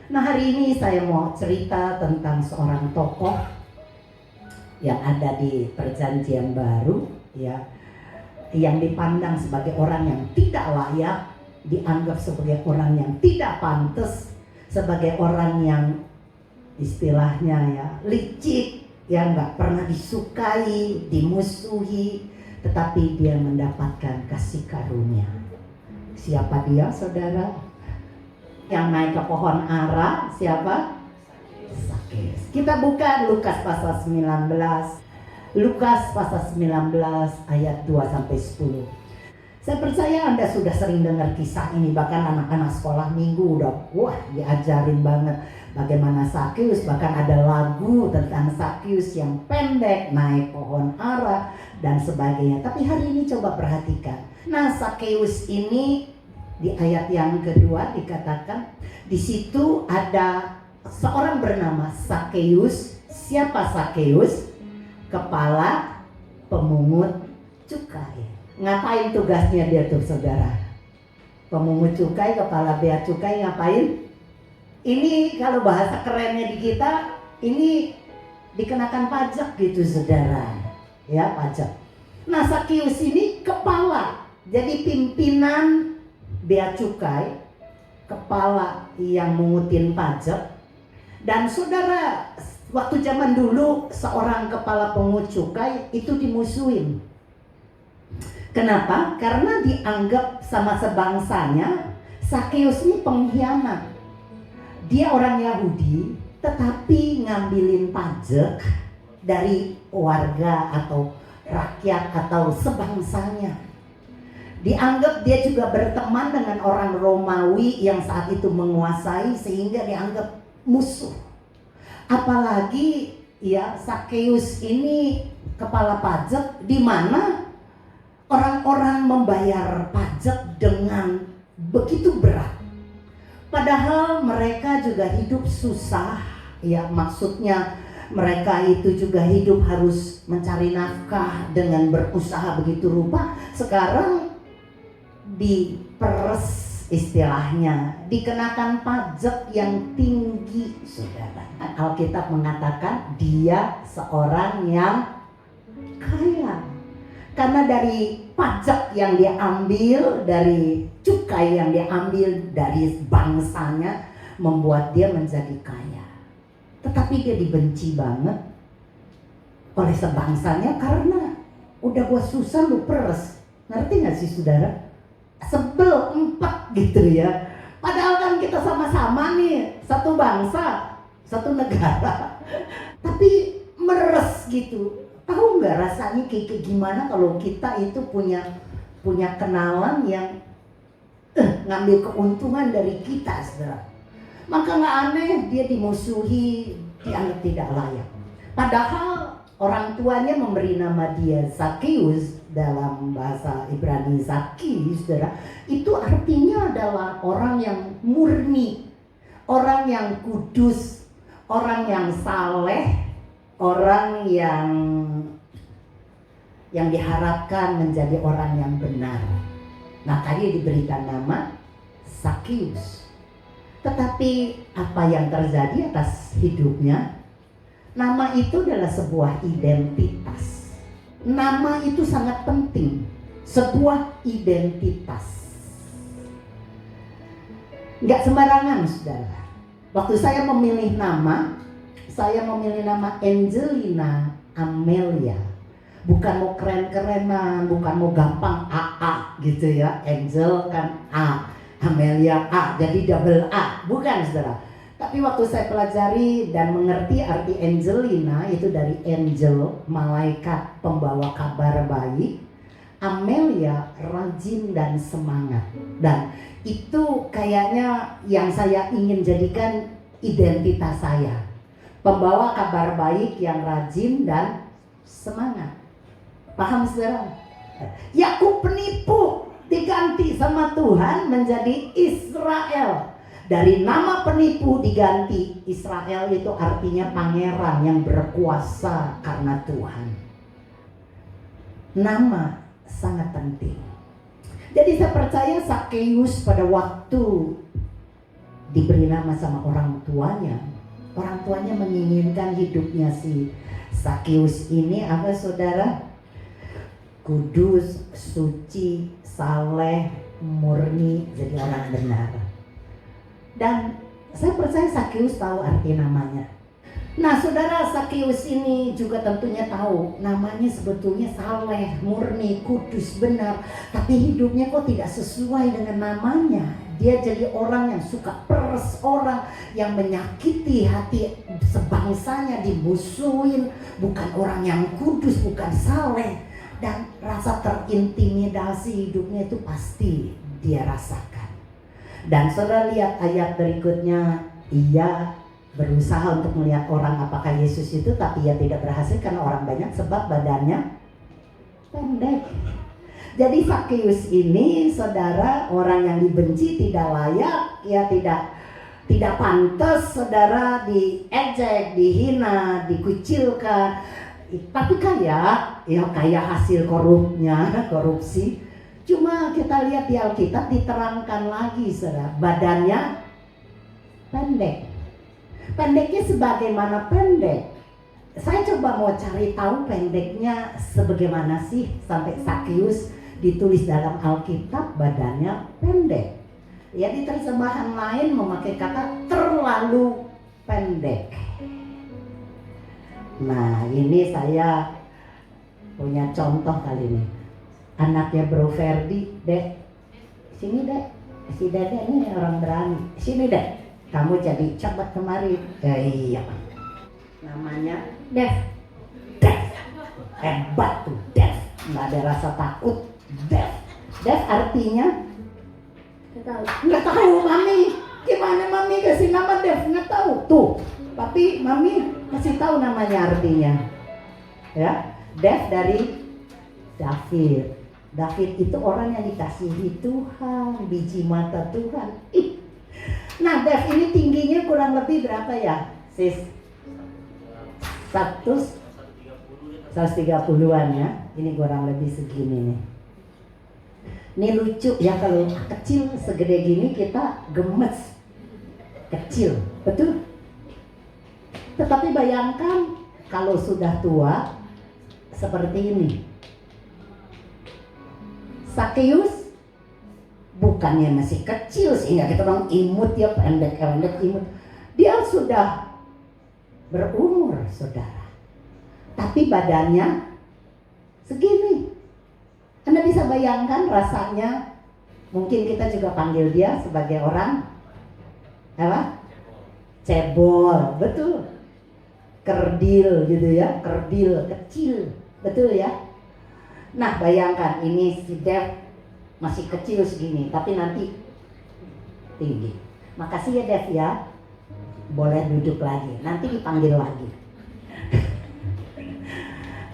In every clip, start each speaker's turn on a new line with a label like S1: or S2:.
S1: Nah, hari ini saya mau cerita tentang seorang tokoh yang ada di Perjanjian Baru, ya, yang dipandang sebagai orang yang tidak layak, dianggap sebagai orang yang tidak pantas, sebagai orang yang istilahnya ya licik, yang nggak pernah disukai, dimusuhi, tetapi dia mendapatkan kasih karunia. Siapa dia, saudara? Yang naik ke pohon ara, siapa? Sakeus. Kita buka Lukas pasal 19. Lukas pasal 19 ayat 2-10. Saya percaya Anda sudah sering dengar kisah ini, bahkan anak-anak sekolah minggu udah diajarin banget bagaimana Sakeus, bahkan ada lagu tentang Sakeus yang pendek naik pohon ara dan sebagainya. Tapi hari ini coba perhatikan. Nah, Sakeus ini di ayat yang kedua dikatakan di situ ada seorang bernama Sakeus. Siapa Sakeus? Kepala pemungut cukai. Ngapain tugasnya dia tuh, saudara? Pemungut cukai, kepala bea cukai ngapain? Ini kalau bahasa kerennya di kita, ini dikenakan pajak gitu, saudara. Ya, pajak. Nah, Sakeus ini kepala, jadi pimpinan bea cukai, kepala yang mengutin pajak. Dan saudara, waktu zaman dulu seorang kepala pemungut cukai itu dimusuhin. Kenapa? Karena dianggap sama sebangsanya Sakeus ini pengkhianat. Dia orang Yahudi tetapi ngambilin pajak dari warga atau rakyat atau sebangsanya. Dianggap dia juga berteman dengan orang Romawi yang saat itu menguasai, sehingga dianggap musuh. Apalagi ya Sakeus ini kepala pajak, di mana orang-orang membayar pajak dengan begitu berat. Padahal mereka juga hidup susah, ya maksudnya mereka itu juga hidup harus mencari nafkah dengan berusaha begitu rupa. Sekarang diperes istilahnya, dikenakan pajak yang tinggi, saudara. Alkitab mengatakan dia seorang yang kaya karena dari pajak yang dia ambil, dari cukai yang dia ambil dari bangsanya, membuat dia menjadi kaya. Tetapi dia dibenci banget oleh sebangsanya karena udah gua susah lu peres. Ngerti gak sih, saudara? Sebel empat gitu ya. Padahal kan kita sama-sama nih, satu bangsa, satu negara, tapi meres gitu. Tahu nggak rasanya kayak gimana kalau kita itu punya kenalan yang ngambil keuntungan dari kita, saudara. Maka nggak aneh dia dimusuhi, dianggap tidak layak. Padahal orang tuanya memberi nama dia Sakeus. Dalam bahasa Ibrani Zaki, saudara, itu artinya adalah orang yang murni, orang yang kudus, orang yang saleh, orang yang diharapkan menjadi orang yang benar. Maka dia diberikan nama Sakeus. Tetapi apa yang terjadi atas hidupnya? Nama itu adalah sebuah identitas. Nama itu sangat penting, sebuah identitas. Nggak sembarangan, saudara. Waktu saya memilih nama Angelina Amelia. Bukan mau keren-kerenan, bukan mau gampang AA gitu ya. Angel kan A, Amelia A, jadi double A. Bukan, saudara. Tapi waktu saya pelajari dan mengerti arti Angelina, itu dari angel, malaikat pembawa kabar baik. Amelia, rajin dan semangat. Dan itu kayaknya yang saya ingin jadikan identitas saya. Pembawa kabar baik yang rajin dan semangat. Paham, saudara? Yakub penipu diganti sama Tuhan menjadi Israel. Dari nama penipu diganti Israel, itu artinya pangeran yang berkuasa karena Tuhan. Nama sangat penting. Jadi saya percaya Sakeus pada waktu diberi nama sama orang tuanya. Orang tuanya menginginkan hidupnya si Sakeus ini apa saudara? Kudus, suci, saleh, murni, jadi orang benar. Dan saya percaya Sakeus tahu arti namanya. Nah saudara, Sakeus ini juga tentunya tahu namanya sebetulnya saleh, murni, kudus, benar. Tapi hidupnya kok tidak sesuai dengan namanya. Dia jadi orang yang suka peres orang, yang menyakiti hati sebangsanya, dimusuhin. Bukan orang yang kudus, bukan saleh. Dan rasa terintimidasi hidupnya itu pasti dia rasakan. Dan saudara lihat ayat berikutnya, ia berusaha untuk melihat orang apakah Yesus itu, tapi ia tidak berhasil karena orang banyak sebab badannya pendek. Jadi Sakeus ini saudara orang yang dibenci, tidak layak, ya tidak pantas saudara, diejek, dihina, dikucilkan. Tapi kaya, ya kaya hasil korupsi. Cuma kita lihat di Alkitab diterangkan lagi saudara, badannya pendek. Pendeknya sebagaimana pendek? Saya coba mau cari tahu pendeknya sebagaimana sih sampai Sakeus ditulis dalam Alkitab badannya pendek. Ya di terjemahan lain memakai kata terlalu pendek. Nah ini saya punya contoh kali ini. Anaknya Bro Ferdi, Dek, sini Dek, si Dede ini orang berani. Sini Dek, kamu jadi coba kemari. Iya. Namanya Dev. Hebat tuh Dev. Nggak ada rasa takut. Dev. Dev artinya nggak tahu Mami. Gimana Mami kasih nama Dev? Nggak tahu tuh. Tapi Mami kasih tahu namanya artinya. Ya, Dev dari David. David itu orang yang dikasihi Tuhan, biji mata Tuhan. Nah, Dev ini tingginya kurang lebih berapa ya, sis? 130-an ya. Ini kurang lebih segini nih. Ini lucu ya, kalau kecil segede gini kita gemes. Kecil, betul? Tetapi bayangkan kalau sudah tua seperti ini. Sakeus bukannya masih kecil sehingga kita bilang imut ya, pendek imut. Dia sudah berumur saudara. Tapi badannya segini. Anda bisa bayangkan rasanya. Mungkin kita juga panggil dia sebagai orang apa? Cebol, betul. Kerdil gitu ya, kerdil kecil, betul ya. Nah bayangkan ini si Dev masih kecil segini, tapi nanti tinggi. Makasih ya Dev ya, boleh duduk lagi, nanti dipanggil lagi.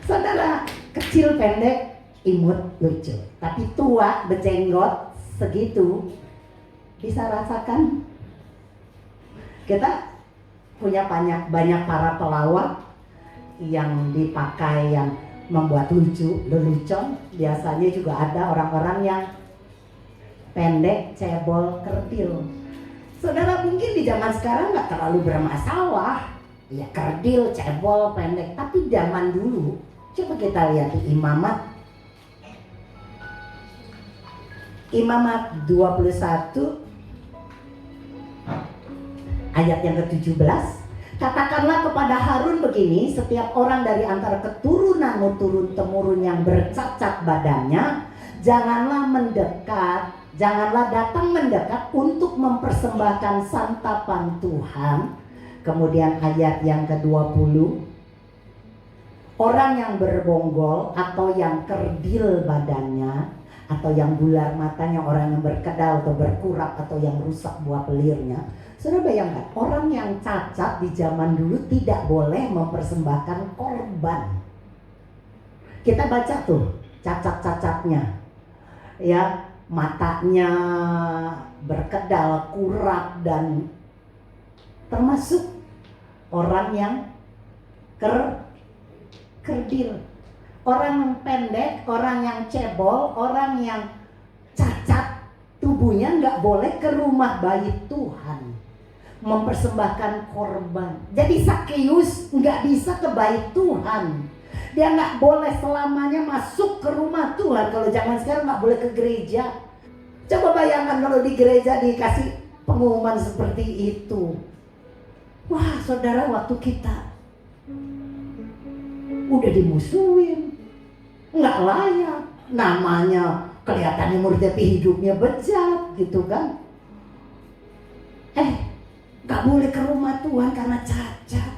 S1: Saudara, kecil pendek, imut, lucu, tapi tua, berjenggot segitu, bisa rasakan. Kita punya banyak para pelawak yang dipakai yang membuat lucu, lelucon. Biasanya juga ada orang-orang yang pendek, cebol, kerdil. Saudara, mungkin di zaman sekarang nggak terlalu bermasalah, ya kerdil, cebol, pendek. Tapi zaman dulu, coba kita lihat di Imamat 21 ayat yang ke-17. Katakanlah kepada Harun begini, setiap orang dari antara keturunanmu turun-temurun yang bercacat badannya, janganlah datang mendekat untuk mempersembahkan santapan Tuhan. Kemudian ayat yang ke-20, orang yang berbonggol atau yang kerdil badannya, atau yang bular matanya, orang yang berkedal atau berkurap, atau yang rusak buah pelirnya. Saudara bayangkan, orang yang cacat di zaman dulu tidak boleh mempersembahkan korban. Kita baca tuh cacat-cacatnya, ya, matanya berkedal, kurap, dan termasuk orang yang kerdil, orang yang pendek, orang yang cebol, orang yang cacat tubuh ibunya nggak boleh ke rumah bait Tuhan mempersembahkan korban. Jadi Sakeus nggak bisa ke bait Tuhan. Dia nggak boleh selamanya masuk ke rumah Tuhan. Kalau zaman sekarang nggak boleh ke gereja. Coba bayangkan kalau di gereja dikasih pengumuman seperti itu. Wah, saudara, waktu kita udah dimusuhin, nggak layak, namanya kelihatannya murid tapi hidupnya bejat gitu kan. Nggak boleh ke rumah Tuhan karena cacat.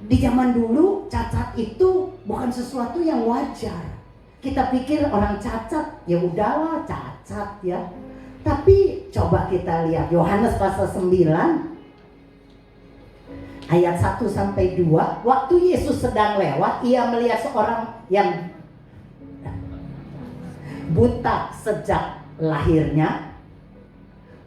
S1: Di zaman dulu cacat itu bukan sesuatu yang wajar. Kita pikir orang cacat ya udahlah cacat ya. Tapi coba kita lihat Yohanes pasal 9 ayat 1 sampai 2. Waktu Yesus sedang lewat, ia melihat seorang yang buta sejak lahirnya.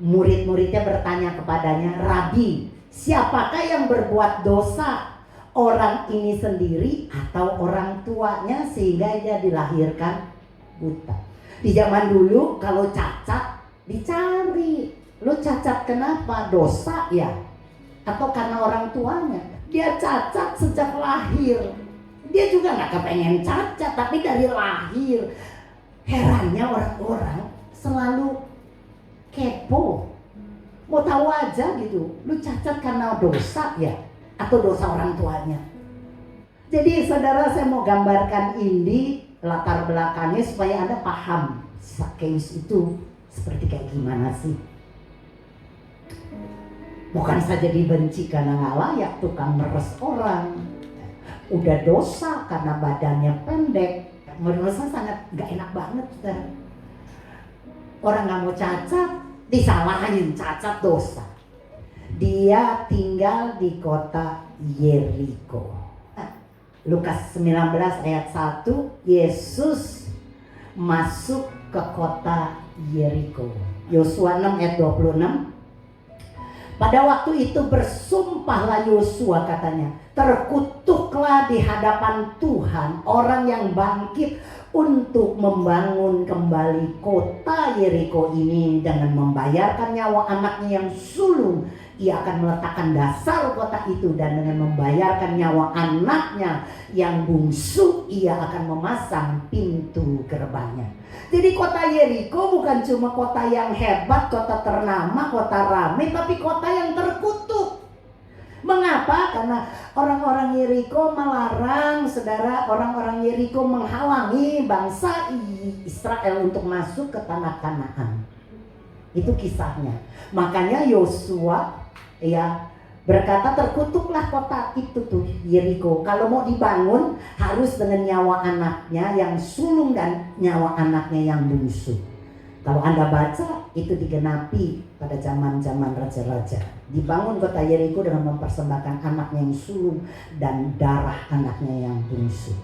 S1: Murid-muridnya bertanya kepadanya, "Rabi, siapakah yang berbuat dosa? Orang ini sendiri atau orang tuanya sehingga dia dilahirkan buta?" Di zaman dulu kalau cacat dicari. Lu cacat kenapa? Dosa ya? Atau karena orang tuanya? Dia cacat sejak lahir. Dia juga gak kepengen cacat, tapi dari lahir. Herannya orang-orang selalu kepo. Mau tahu aja gitu. Lu cacat karena dosa ya? Atau dosa orang tuanya? Jadi saudara, saya mau gambarkan ini latar belakangnya supaya Anda paham Sakeus itu seperti kayak gimana sih. Bukan saja dibenci karena gak layak, tukang meres orang, udah dosa karena badannya pendek. Menurut saya sangat gak enak banget saudara. Orang gak mau cacat disalahin, cacat dosa. Dia tinggal di kota Yeriko. Lukas 19 ayat 1, Yesus masuk ke kota Yeriko. Yosua 6 ayat 26. Pada waktu itu bersumpahlah Yosua, katanya, terkutuklah di hadapan Tuhan orang yang bangkit untuk membangun kembali kota Yeriko ini dengan membayarkan nyawa anaknya yang sulung. Ia akan meletakkan dasar kota itu, dan dengan membayarkan nyawa anaknya yang bungsu, ia akan memasang pintu gerbangnya. Jadi kota Yeriko bukan cuma kota yang hebat, kota ternama, kota ramai, tapi kota yang terkutuk. Mengapa? Karena orang-orang Yeriko melarang, saudara, orang-orang Yeriko menghalangi bangsa Israel untuk masuk ke tanah Kanaan. Itu kisahnya. Makanya Yosua ya berkata, terkutuklah kota itu tuh Yeriko. Kalau mau dibangun harus dengan nyawa anaknya yang sulung dan nyawa anaknya yang bungsu. Kalau Anda baca itu digenapi pada zaman-zaman raja-raja. Dibangun kota Yeriko dengan mempersembahkan anaknya yang sulung dan darah anaknya yang bungsu.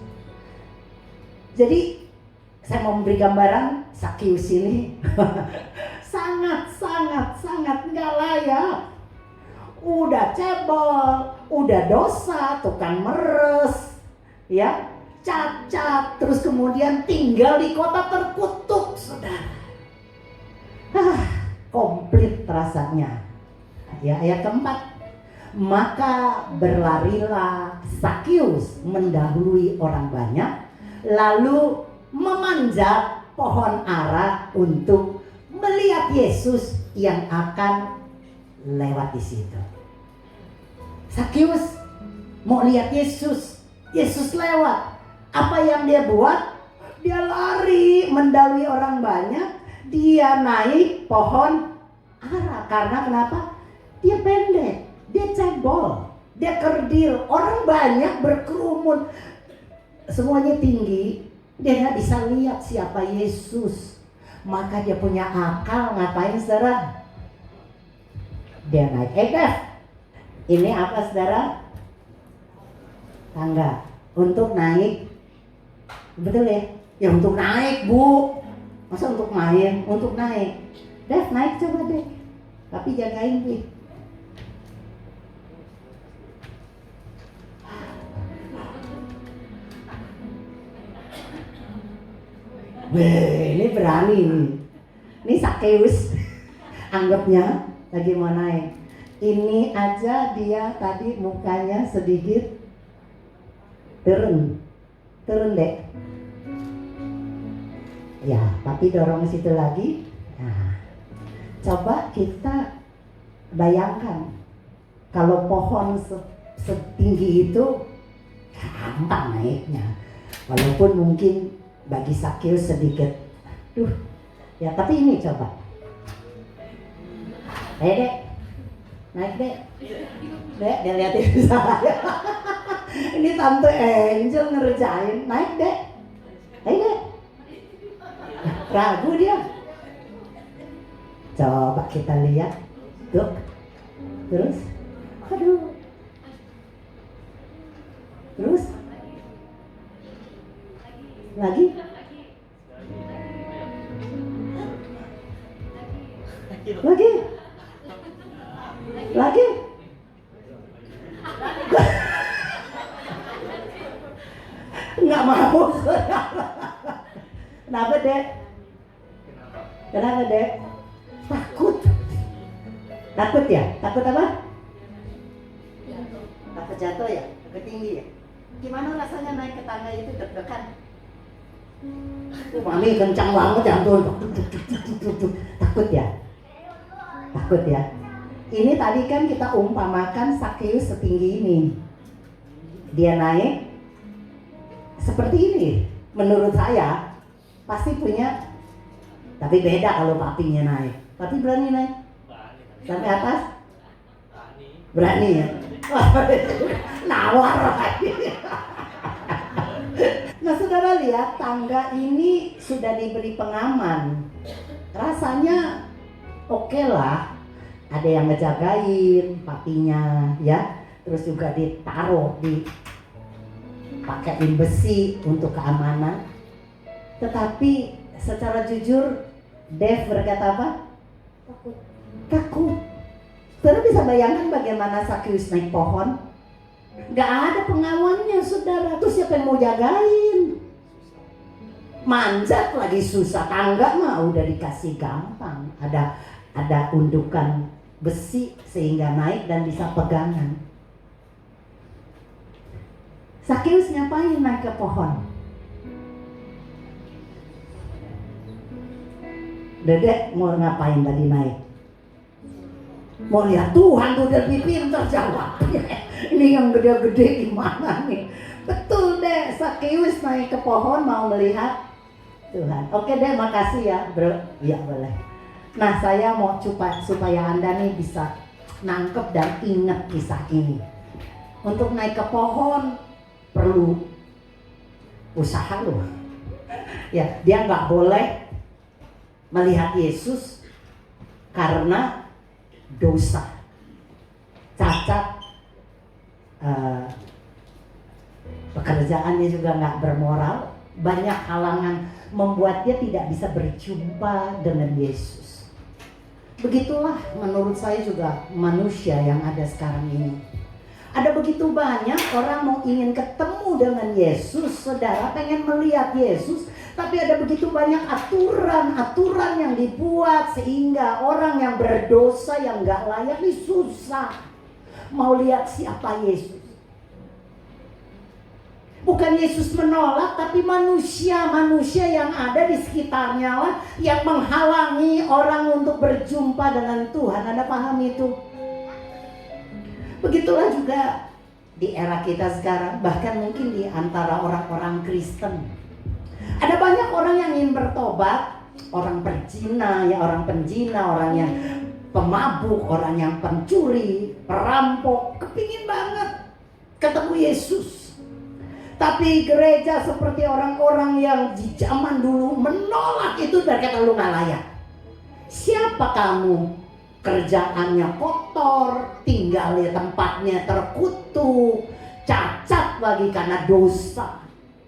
S1: Jadi saya mau memberi gambaran Sakeus ini sangat nggak layak. Udah cebol, udah dosa, tukang meres, ya, cacat, terus kemudian tinggal di kota terkutuk, saudara. Komplit rasanya. Ya, ayat keempat. Maka berlarilah Sakeus mendahului orang banyak, lalu memanjat pohon ara untuk melihat Yesus yang akan lewat di situ. Sakeus mau lihat Yesus. Yesus lewat. Apa yang dia buat? Dia lari mendahului orang banyak. Dia naik pohon ara. Karena kenapa? Dia pendek, dia cebol, dia kerdil. Orang banyak berkerumun, semuanya tinggi. Dia nggak bisa lihat siapa Yesus. Maka dia punya akal. Ngapain saudara? Dia naik. Dev, ini apa saudara? Tangga untuk naik. Betul ya? Ya untuk naik bu. Masa untuk main? Untuk naik. Dev, naik coba deh. Tapi jagain deh. Weh, ini berani nih. Ini Sakeus, anggapnya lagi mau naik. Ini aja dia tadi mukanya sedikit turun deh. Ya, tapi dorong situ lagi. Nah, coba kita bayangkan kalau pohon setinggi itu gampang naiknya. Walaupun mungkin bagi Sakeus sedikit, ya tapi ini coba. Dek, naik dek. Dek, dia liatin saya. Ini Tante Angel ngerjain, naik dek. Ayo dek. Ragu dia. Coba kita lihat. Tuh. Terus. Aduh. Terus. Lagi. Lagi. Nggak mau. Kenapa dek? Kenapa dek? Takut ya? Takut apa? Takut jatuh ya? Takut tinggi ya? Gimana rasanya naik ke tangga itu deg-degan? Mami kencang banget jatuh. Takut ya? Takut ya? Ini tadi kan kita umpamakan Sakeus setinggi ini. Dia naik seperti ini. Menurut saya pasti punya, tapi beda kalau papinya naik. Papi berani naik? Sampai atas? Berani ya? Nawar lagi. Nah saudara lihat, tangga ini sudah diberi pengaman. Rasanya oke lah. Ada yang ngejagain papinya ya. Terus juga ditaruh, dipakein besi untuk keamanan. Tetapi secara jujur, Dev berkata apa? Takut. Saudara bisa bayangkan bagaimana Sakeus naik pohon? Gak ada pengawannya saudara. Terus siapa yang mau jagain? Manjat lagi susah. Tangga mah udah dikasih gampang. Ada undukan besi sehingga naik dan bisa pegangan. Sakeus ngapain naik ke pohon? Dedek mau ngapain tadi naik? Mau lihat Tuhan, tuh udah pintar jawab. Ini yang gede-gede gimana nih? Betul deh, Sakeus naik ke pohon mau melihat Tuhan. Oke deh, makasih ya bro. Iya boleh. Nah saya mau supaya Anda nih bisa nangkep dan ingat kisah ini. Untuk naik ke pohon perlu usaha loh. Ya, dia nggak boleh melihat Yesus karena dosa, cacat, pekerjaannya juga nggak bermoral, banyak halangan membuat dia tidak bisa berjumpa dengan Yesus. Begitulah menurut saya juga manusia yang ada sekarang ini. Ada begitu banyak orang mau ingin ketemu dengan Yesus, saudara pengen melihat Yesus, tapi ada begitu banyak aturan-aturan yang dibuat sehingga orang yang berdosa yang gak layak ini susah mau lihat siapa Yesus. Bukan Yesus menolak, tapi manusia-manusia yang ada di sekitarnya lah yang menghalangi orang untuk berjumpa dengan Tuhan. Anda paham itu? Begitulah juga di era kita sekarang, bahkan mungkin di antara orang-orang Kristen. Ada banyak orang yang ingin bertobat, orang perzina, ya orang penjina, orang yang pemabuk, orang yang pencuri, perampok, kepingin banget ketemu Yesus. Tapi gereja seperti orang-orang yang di zaman dulu menolak itu dan kata lu gak layak. Siapa kamu? Kerjaannya kotor, tinggal di tempatnya terkutuk, cacat lagi karena dosa.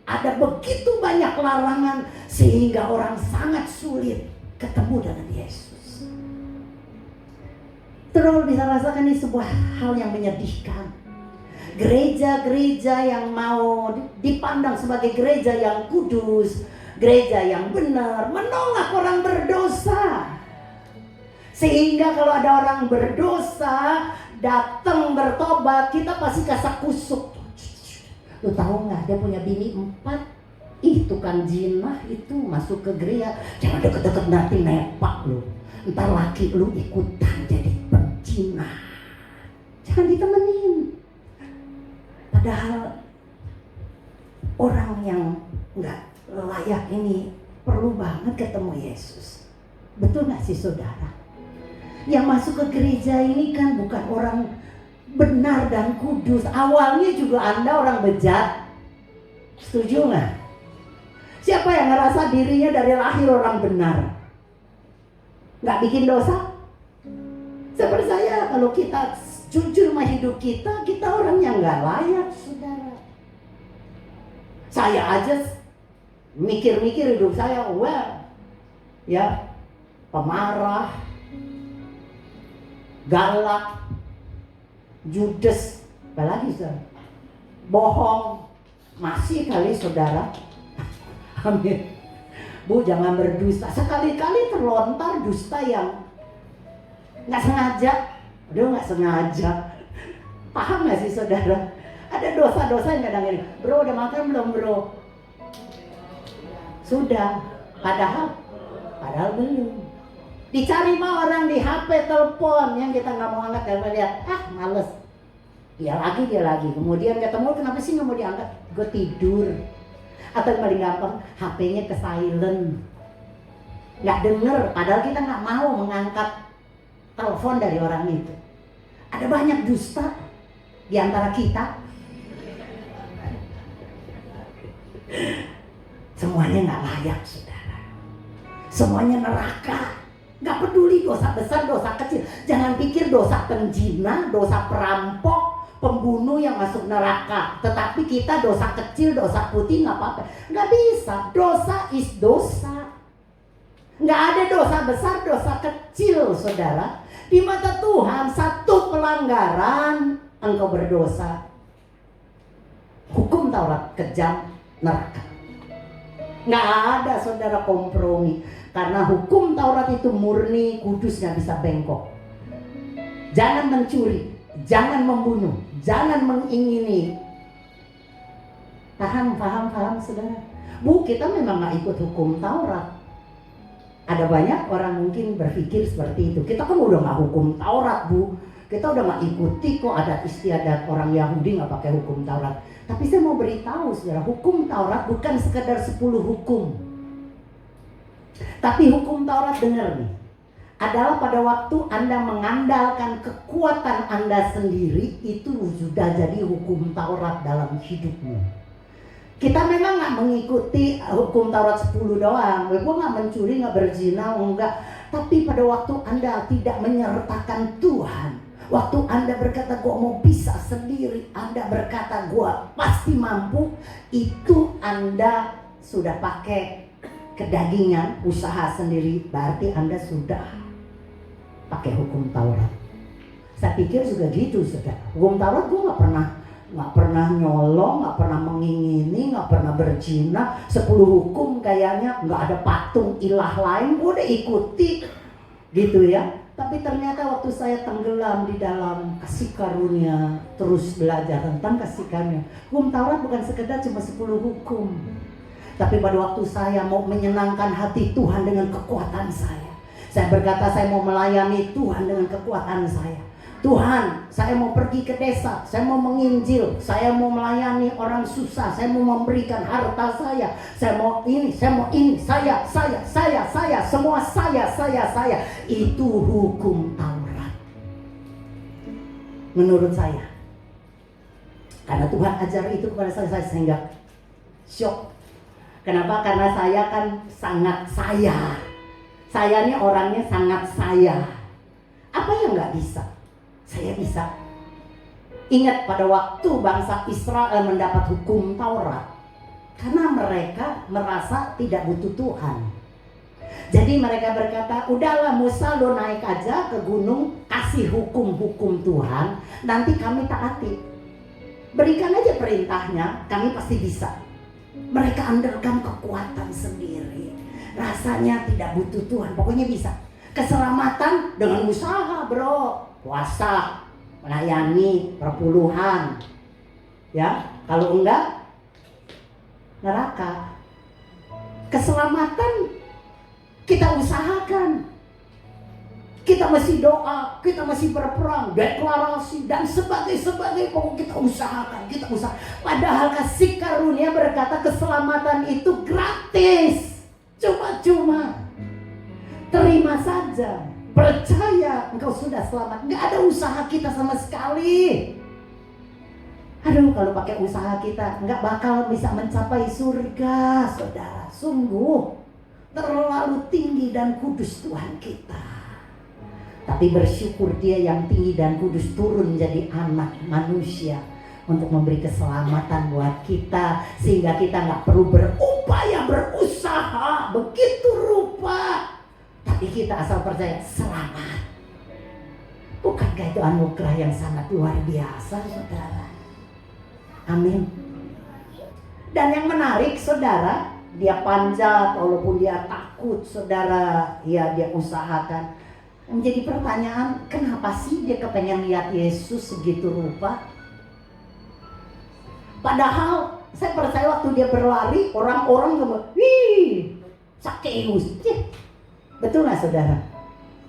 S1: Ada begitu banyak larangan sehingga orang sangat sulit ketemu dengan Yesus. Terus bisa rasakan ini sebuah hal yang menyedihkan. Gereja-gereja yang mau dipandang sebagai gereja yang kudus, gereja yang benar, menolak orang berdosa. Sehingga kalau ada orang berdosa datang bertobat, kita pasti kasak kusuk. Lu tahu nggak, dia punya bini 4, itu kan jinah, itu masuk ke gereja. Jangan deket-deket, nanti nepak lu, ntar laki lu ikutan jadi penjinah. Jangan ditemenin. Padahal orang yang nggak layak ini perlu banget ketemu Yesus. Betul nggak sih saudara? Yang masuk ke gereja ini kan bukan orang benar dan kudus. Awalnya juga Anda orang bejat. Setuju nggak? Siapa yang ngerasa dirinya dari lahir orang benar? Nggak bikin dosa? Seperti saya, kalau kita jujur sama hidup kita, kita orang yang nggak layak, saudara. Saya aja mikir-mikir hidup saya, ya, pemarah, galak, judes, apalagi saudara, bohong, masih kali saudara. Amin. Bu, jangan berdusta. Sekali-kali terlontar dusta yang nggak sengaja. Aduh, nggak sengaja. Paham nggak sih saudara? Ada dosa-dosa yang kadang ini. Bro, udah makan belum bro? Sudah. Padahal belum. Dicari mah orang di HP, telepon yang kita nggak mau angkat, dan lihat, males. Dia lagi. Kemudian ketemu, kenapa sih nggak mau diangkat? Gue tidur. Atau yang paling gampang, HP-nya ke silent, nggak denger. Padahal kita nggak mau mengangkat telepon dari orang itu. Ada banyak dusta di antara kita. Semuanya nggak layak, saudara. Semuanya neraka. Gak peduli dosa besar, dosa kecil. Jangan pikir dosa penjina, dosa perampok, pembunuh yang masuk neraka. Tetapi kita dosa kecil, dosa putih gak apa-apa. Gak bisa. Dosa is dosa. Gak ada dosa besar, dosa kecil, saudara. Di mata Tuhan, satu pelanggaran engkau berdosa. Hukum Taurat kejam, neraka. Gak ada saudara kompromi. Karena hukum Taurat itu murni, kudus, gak bisa bengkok. Jangan mencuri, jangan membunuh, jangan mengingini. Paham saudara? Bu, kita memang gak ikut hukum Taurat. Ada banyak orang mungkin berpikir seperti itu. Kita kan udah gak hukum Taurat, Bu. Kita udah gak ikuti kok adat istiadat orang Yahudi gak pakai hukum Taurat. Tapi saya mau beritahu saudara, hukum Taurat bukan sekedar 10 hukum. Tapi hukum Taurat, dengar nih, adalah pada waktu Anda mengandalkan kekuatan Anda sendiri, itu sudah jadi hukum Taurat dalam hidupmu. Kita memang gak mengikuti hukum Taurat 10 doang. Gue gak mencuri, gak berzina, enggak. Tapi pada waktu Anda tidak menyertakan Tuhan, waktu Anda berkata gue mau bisa sendiri, Anda berkata gue pasti mampu, itu Anda sudah pakai kedagingan, usaha sendiri, berarti Anda sudah pakai hukum Taurat. Saya pikir juga gitu, saudara. Hukum Taurat gue nggak pernah nyolong, nggak pernah mengingini, nggak pernah berzina. 10 hukum kayaknya nggak ada patung ilah lain, gue udah ikuti, gitu ya. Tapi ternyata waktu saya tenggelam di dalam kasih karunia, terus belajar tentang kasih karunia, hukum Taurat bukan sekedar cuma 10 hukum. Tapi pada waktu saya mau menyenangkan hati Tuhan dengan kekuatan saya berkata saya mau melayani Tuhan dengan kekuatan saya. Tuhan, saya mau pergi ke desa, saya mau menginjil, saya mau melayani orang susah, saya mau memberikan harta saya mau ini, saya, semua saya. Itu hukum Taurat. Menurut saya. Karena Tuhan ajar itu kepada saya sehingga syok. Kenapa? Karena saya kan sangat saya. Saya ini orangnya sangat saya. Apa yang gak bisa? Saya bisa. Ingat pada waktu bangsa Israel mendapat hukum Taurat, karena mereka merasa tidak butuh Tuhan. Jadi mereka berkata, udahlah Musa, lo naik aja ke gunung, kasih hukum-hukum Tuhan, nanti kami taati. Berikan aja perintahnya, kami pasti bisa. Mereka andalkan kekuatan sendiri, rasanya tidak butuh Tuhan, pokoknya bisa. Keselamatan dengan usaha, bro. Puasa, melayani perpuluhan. Ya, kalau enggak neraka. Keselamatan kita usahakan. Kita masih doa, kita masih berperang, deklarasi dan sebagai pokok kita usahakan, kita usaha. Padahal kasih karunia berkata keselamatan itu gratis, cuma-cuma. Terima saja, percaya engkau sudah selamat. Nggak ada usaha kita sama sekali. Aduh, kalau pakai usaha kita nggak bakal bisa mencapai surga, saudara. Sungguh terlalu tinggi dan kudus Tuhan kita. Tapi bersyukur Dia yang tinggi dan kudus turun menjadi anak manusia untuk memberi keselamatan buat kita, sehingga kita nggak perlu berupaya, berusaha begitu rupa, tapi kita asal percaya selamat. Bukankah itu anugerah yang sangat luar biasa, saudara? Amin. Dan yang menarik, saudara, dia panjat walaupun dia takut, saudara. Ya, dia usahakan. Menjadi pertanyaan, kenapa sih dia kepengen lihat Yesus segitu rupa? Padahal saya percaya waktu dia berlari, orang-orang ngomong, wih, Sakeus. Betul gak, saudara?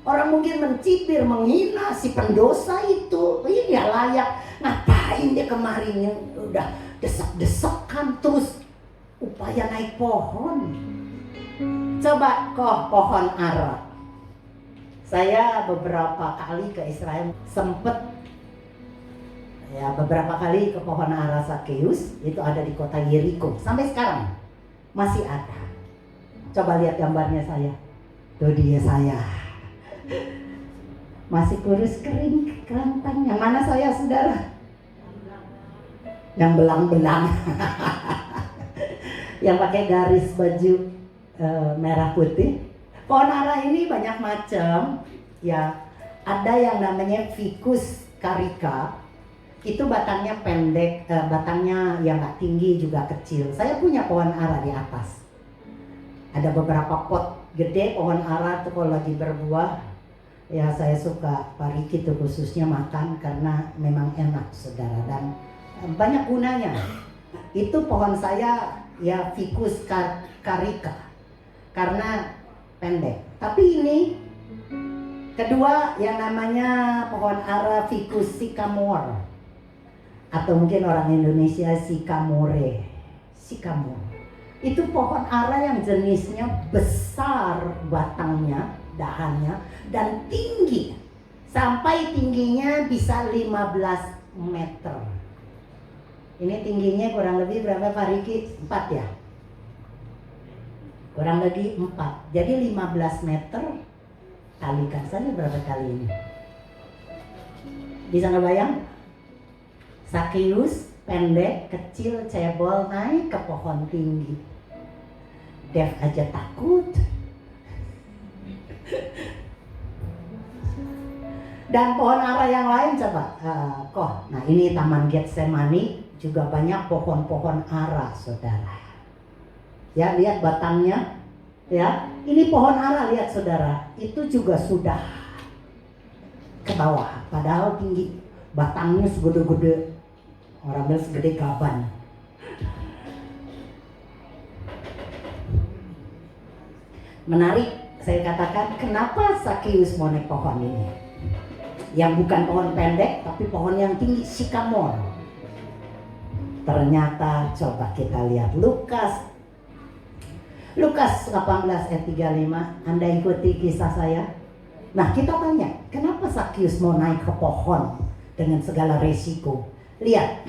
S1: Orang mungkin mencibir, menghina si pendosa itu. Ini gak layak. Ngapain dia kemarin udah desek-desekan terus upaya naik pohon. Coba kok pohon ara. Saya beberapa kali ke Israel, beberapa kali ke pohon ara Sakeus. Itu ada di kota Yeriko. Sampai sekarang masih ada. Coba lihat gambarnya saya. Tuh dia saya. Masih kurus kering kerantang. Yang mana saya, saudara? Yang belang-belang. Yang pakai garis baju merah putih. Pohon ara ini banyak macam, ya. Ada yang namanya Ficus carica, itu batangnya pendek, batangnya yang nggak tinggi juga kecil. Saya punya pohon ara di atas. Ada beberapa pot gede pohon ara tuh kalau lagi berbuah, ya saya suka pariki itu khususnya makan karena memang enak, saudara, dan banyak gunanya. Itu pohon saya ya Ficus carica karena pendek. Tapi ini kedua yang namanya pohon ara Ficus sycamore, atau mungkin orang Indonesia sycamore. Itu pohon ara yang jenisnya besar batangnya, dahannya, dan tinggi. Sampai tingginya bisa 15 meter. Ini tingginya kurang lebih berapa, Pak Riki? 4 ya? Kurang lebih 4. Jadi 15 meter, kalikan saja berapa kali ini. Bisa ngebayang? Sakeus pendek, kecil, cebol, naik ke pohon tinggi. Dev aja takut. Dan pohon ara yang lain coba. Nah ini Taman Getsemani juga banyak pohon-pohon ara, saudara. Ya, lihat batangnya. Ya, ini pohon ara, lihat saudara. Itu juga sudah ke bawah, padahal tinggi. Batangnya segede-gede. Orang bilang segede gaban. Menarik, saya katakan, kenapa Sakeus mau naik pohon ini? Yang bukan pohon pendek, tapi pohon yang tinggi, sycamore. Ternyata, coba kita lihat Lukas 18 ayat 35, Anda ikuti kisah saya. Nah, kita tanya, kenapa Sakeus mau naik ke pohon dengan segala resiko? Lihat,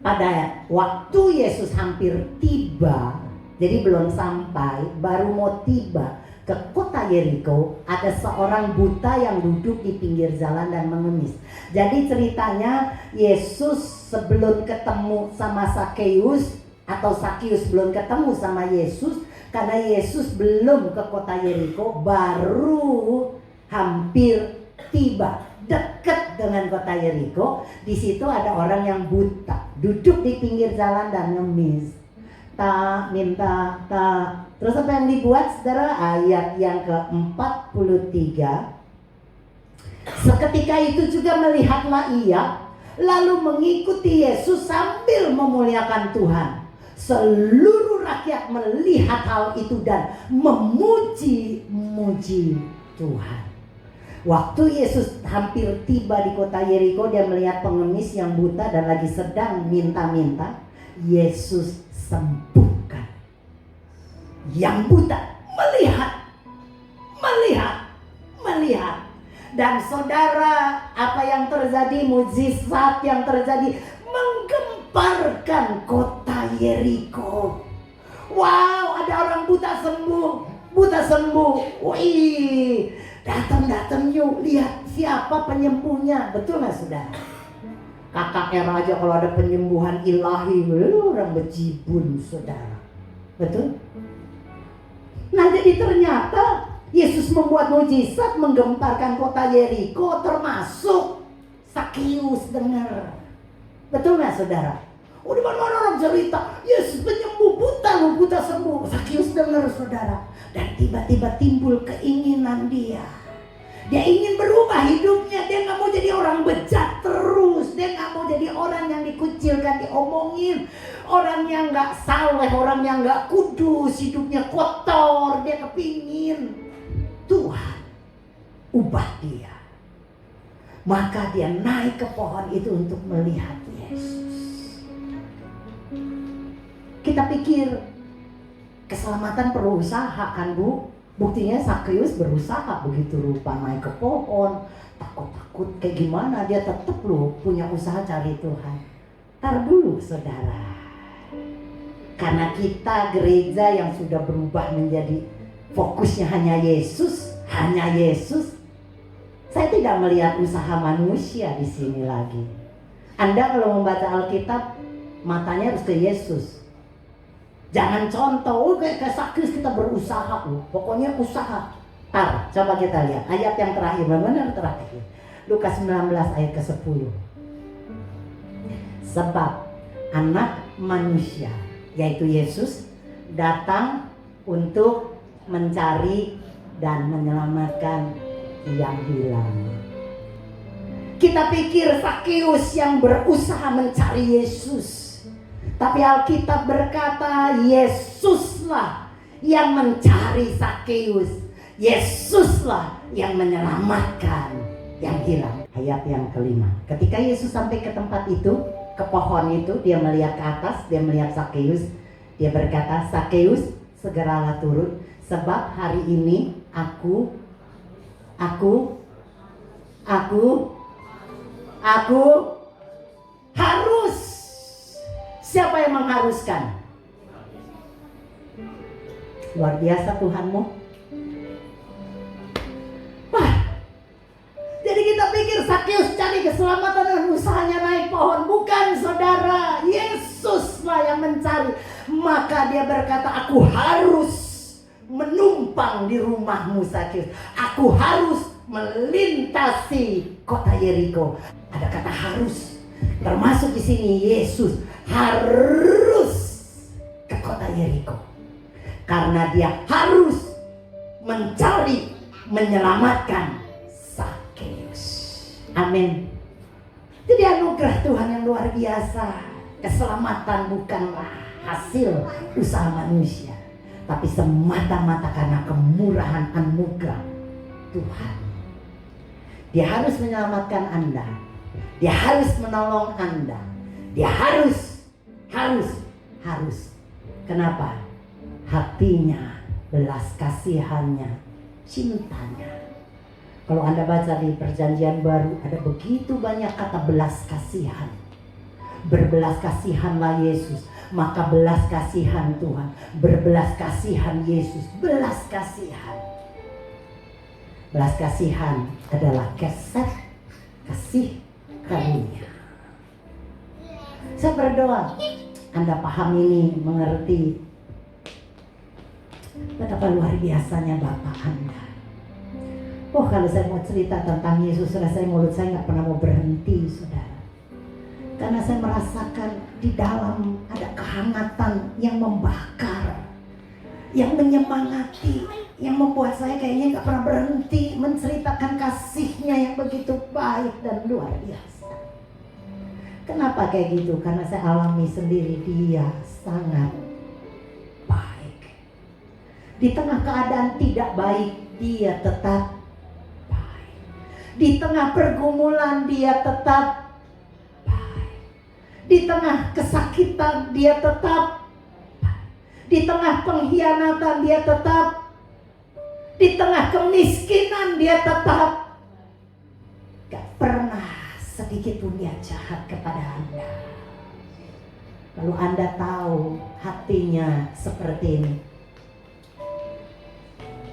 S1: pada waktu Yesus hampir tiba, jadi belum sampai, baru mau tiba ke kota Yeriko, ada seorang buta yang duduk di pinggir jalan dan mengemis. Jadi ceritanya Yesus sebelum ketemu sama Sakeus, atau Sakeus belum ketemu sama Yesus, karena Yesus belum ke kota Yeriko, baru hampir tiba dekat dengan kota Yeriko. Di situ ada orang yang buta, duduk di pinggir jalan dan ngemis. Tak minta, tak Terus apa yang dibuat saudara? Ayat yang ke-43. Seketika itu juga melihatlah ia, lalu mengikuti Yesus sambil memuliakan Tuhan. Seluruh rakyat melihat hal itu dan memuji-muji Tuhan. Waktu Yesus hampir tiba di kota Yeriko, dia melihat pengemis yang buta dan lagi sedang minta-minta. Yesus sembuhkan. Yang buta melihat. Dan saudara, apa yang terjadi? Mujizat yang terjadi menggemparkan kota Yeriko. Wow, ada orang buta sembuh. Wih, datang yuk, lihat siapa penyembuhnya. Betul nggak saudara? Kakak era aja kalau ada penyembuhan ilahi, orang bejibun saudara. Betul? Nah, jadi ternyata Yesus membuat mujizat menggemparkan kota Yeriko, termasuk Sakeus dengar. Betul nggak saudara? Di mana-mana orang cerita, Yesus penyembuh buta sembuh. Sakeus dengar saudara, dan tiba-tiba timbul keinginan dia. Dia ingin berubah hidupnya. Dia nggak mau jadi orang bejat terus. Dia nggak mau jadi orang yang dikucilkan, diomongin, orang yang nggak saleh, orang yang nggak kudus, hidupnya kotor. Dia kepingin Tuhan ubah dia. Maka dia naik ke pohon itu untuk melihat Yesus. Kita pikir keselamatan perlu usaha kan Bu? Buktinya Sakeus berusaha begitu rupa naik ke pohon. Takut-takut kayak gimana, dia tetap loh punya usaha cari Tuhan. Tar dulu saudara. Karena kita gereja yang sudah berubah menjadi fokusnya hanya Yesus. Saya tidak melihat usaha manusia di sini lagi. Anda kalau membaca Alkitab, matanya harus ke Yesus. Jangan contoh, kayak Sakeus kita berusaha loh. Pokoknya usaha. Tar, coba kita lihat ayat yang terakhir, benar terakhir. Lukas 19 ayat ke-10. Sebab anak manusia, yaitu Yesus, datang untuk mencari dan menyelamatkan yang hilang. Kita pikir Sakeus yang berusaha mencari Yesus, tapi Alkitab berkata Yesuslah yang mencari Sakeus. Yesuslah yang menyelamatkan yang hilang. Ayat yang kelima. Ketika Yesus sampai ke tempat itu, ke pohon itu, dia melihat ke atas, dia melihat Sakeus. Dia berkata, Sakeus, segeralah turun, sebab hari ini aku harus. Siapa yang mengharuskan? Luar biasa Tuhanmu. Wah, jadi kita pikir Sakeus cari keselamatan dengan usahanya naik pohon. Bukan saudara, Yesuslah yang mencari. Maka dia berkata, aku harus menumpang di rumahmu Sakeus. Aku harus melintasi kota Yeriko. Ada kata harus. Termasuk di sini Yesus harus ke kota Yeriko. Karena dia harus mencari, menyelamatkan Sakeus. Amin. Jadi anugerah Tuhan yang luar biasa. Keselamatan bukanlah hasil usaha manusia, tapi semata-mata karena kemurahan anugerah Tuhan. Dia harus menyelamatkan Anda. Dia harus menolong Anda. Dia harus. Kenapa? Hatinya, belas kasihannya, cintanya. Kalau Anda baca di Perjanjian Baru, ada begitu banyak kata belas kasihan. Berbelas kasihanlah Yesus, maka belas kasihan Tuhan. Berbelas kasihan Yesus, belas kasihan. Belas kasihan adalah kasih karunia. Saya berdoa Anda paham ini, mengerti betapa luar biasanya Bapa Anda. Oh, kalau saya mau cerita tentang Yesus, rasanya mulut saya nggak pernah mau berhenti, saudara. Karena saya merasakan di dalam ada kehangatan yang membakar, yang menyemangati, yang membuat saya kayaknya gak pernah berhenti menceritakan kasihnya yang begitu baik dan luar biasa. Kenapa kayak gitu? Karena saya alami sendiri, dia sangat baik. Di tengah keadaan tidak baik, dia tetap baik. Di tengah pergumulan, dia tetap baik. Di tengah kesakitan, dia tetap baik. Di tengah pengkhianatan, dia tetap. Di tengah kemiskinan, dia tetap. Gak pernah sedikit pun dia jahat kepada Anda. Lalu Anda tahu hatinya seperti ini,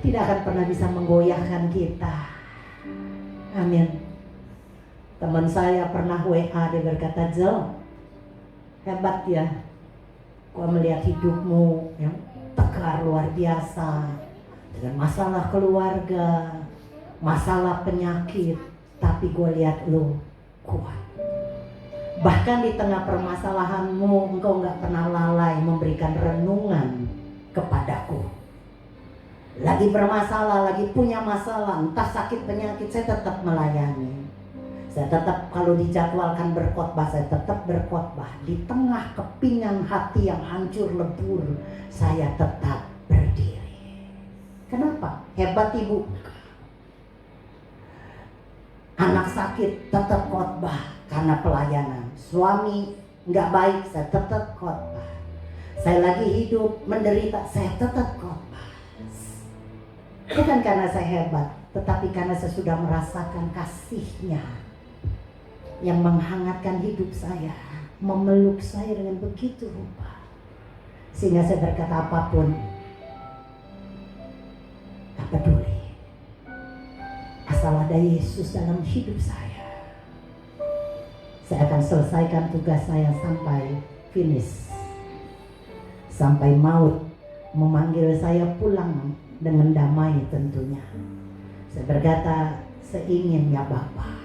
S1: tidak akan pernah bisa menggoyahkan kita. Amin. Teman saya pernah WA, dia berkata, "Jel, hebat ya, gua melihat hidupmu yang tegar luar biasa, dengan masalah keluarga, masalah penyakit, tapi gue lihat lu kuat. Bahkan di tengah permasalahanmu, engkau gak pernah lalai memberikan renungan kepadaku. Lagi bermasalah, lagi punya masalah, entah sakit penyakit, saya tetap melayani. Saya tetap kalau dijadwalkan berkhotbah, saya tetap berkhotbah. Di tengah kepingan hati yang hancur lebur, saya tetap berdiri." Kenapa? Hebat ibu. Anak sakit, tetap khotbah karena pelayanan. Suami nggak baik, saya tetap khotbah. Saya lagi hidup menderita, saya tetap khotbah. Bukan karena saya hebat, tetapi karena saya sudah merasakan kasihnya yang menghangatkan hidup saya, memeluk saya dengan begitu rupa, sehingga saya berkata apapun tak peduli, asal ada Yesus dalam hidup saya akan selesaikan tugas saya sampai finish, sampai maut memanggil saya pulang dengan damai tentunya. Saya berkata, saya ingin ya Bapa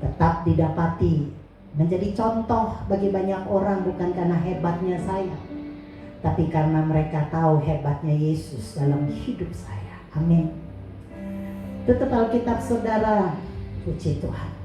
S1: tetap didapati menjadi contoh bagi banyak orang, bukan karena hebatnya saya, tapi karena mereka tahu hebatnya Yesus dalam hidup saya. Amin. Tutup Alkitab saudara, puji Tuhan.